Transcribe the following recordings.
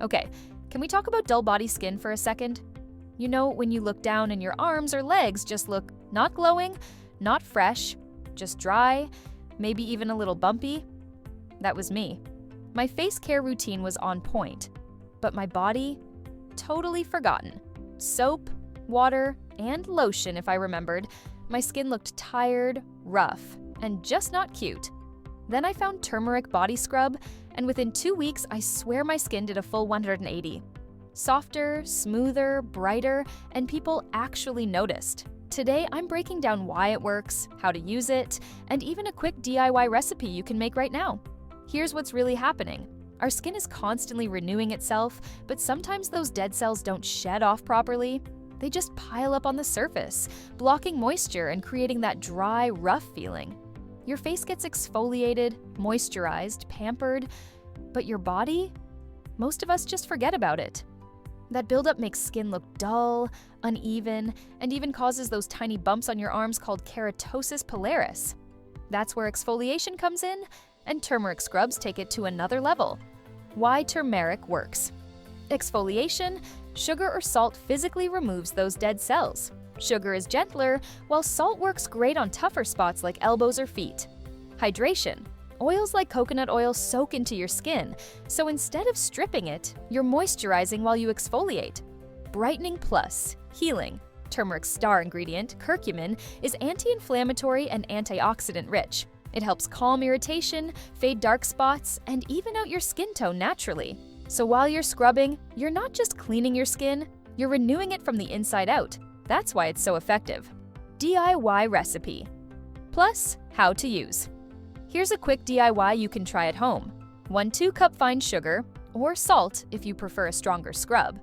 Okay, can we talk about dull body skin for a second? You know, when you look down and your arms or legs just look not glowing, not fresh, just dry, maybe even a little bumpy? That was me. My face care routine was on point, but my body, totally forgotten. Soap, water, and lotion, if I remembered. My skin looked tired, rough, and just not cute. Then I found Turmeric Body Scrub, and within 2 weeks, I swear my skin did a full 180. Softer, smoother, brighter, and people actually noticed. Today, I'm breaking down why it works, how to use it, and even a quick DIY recipe you can make right now. Here's what's really happening. Our skin is constantly renewing itself, but sometimes those dead cells don't shed off properly. They just pile up on the surface, blocking moisture and creating that dry, rough feeling. Your face gets exfoliated, moisturized, pampered, but your body? Most of us just forget about it. That buildup makes skin look dull, uneven, and even causes those tiny bumps on your arms called keratosis pilaris. That's where exfoliation comes in, and turmeric scrubs take it to another level. Why turmeric works. Exfoliation: sugar or salt physically removes those dead cells. Sugar is gentler, while salt works great on tougher spots like elbows or feet. Hydration: oils like coconut oil soak into your skin, so instead of stripping it, you're moisturizing while you exfoliate. Brightening plus healing: turmeric's star ingredient, curcumin, is anti-inflammatory and antioxidant rich. It helps calm irritation, fade dark spots, and even out your skin tone naturally. So while you're scrubbing, you're not just cleaning your skin, you're renewing it from the inside out. That's why it's so effective. DIY recipe. Plus, how to use. Here's a quick DIY you can try at home. 1 2-cup fine sugar, or salt if you prefer a stronger scrub.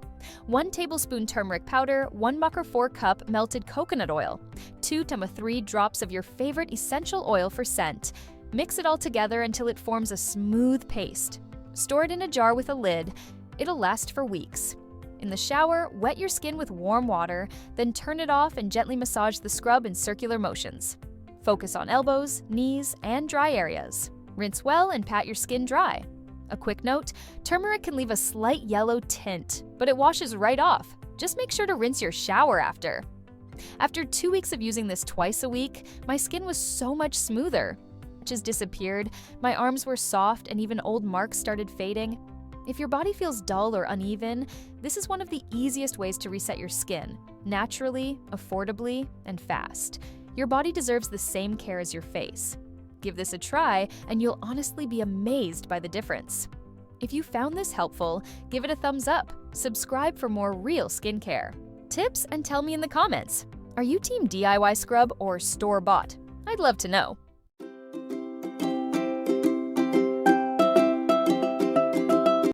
1 tablespoon turmeric powder, 1 muck or 4-cup melted coconut oil, 2 to 3 drops of your favorite essential oil for scent. Mix it all together until it forms a smooth paste. Store it in a jar with a lid. It'll last for weeks. In the shower, wet your skin with warm water, then turn it off and gently massage the scrub in circular motions. Focus on elbows, knees, and dry areas. Rinse well and pat your skin dry. A quick note, turmeric can leave a slight yellow tint, but it washes right off. Just make sure to rinse your shower after. After 2 weeks of using this twice a week, my skin was so much smoother. Itches disappeared, my arms were soft, and even old marks started fading. If your body feels dull or uneven, this is one of the easiest ways to reset your skin, naturally, affordably, and fast. Your body deserves the same care as your face. Give this a try, and you'll honestly be amazed by the difference. If you found this helpful, give it a thumbs up, subscribe for more real skincare tips, and tell me in the comments, are you team DIY scrub or store-bought? I'd love to know.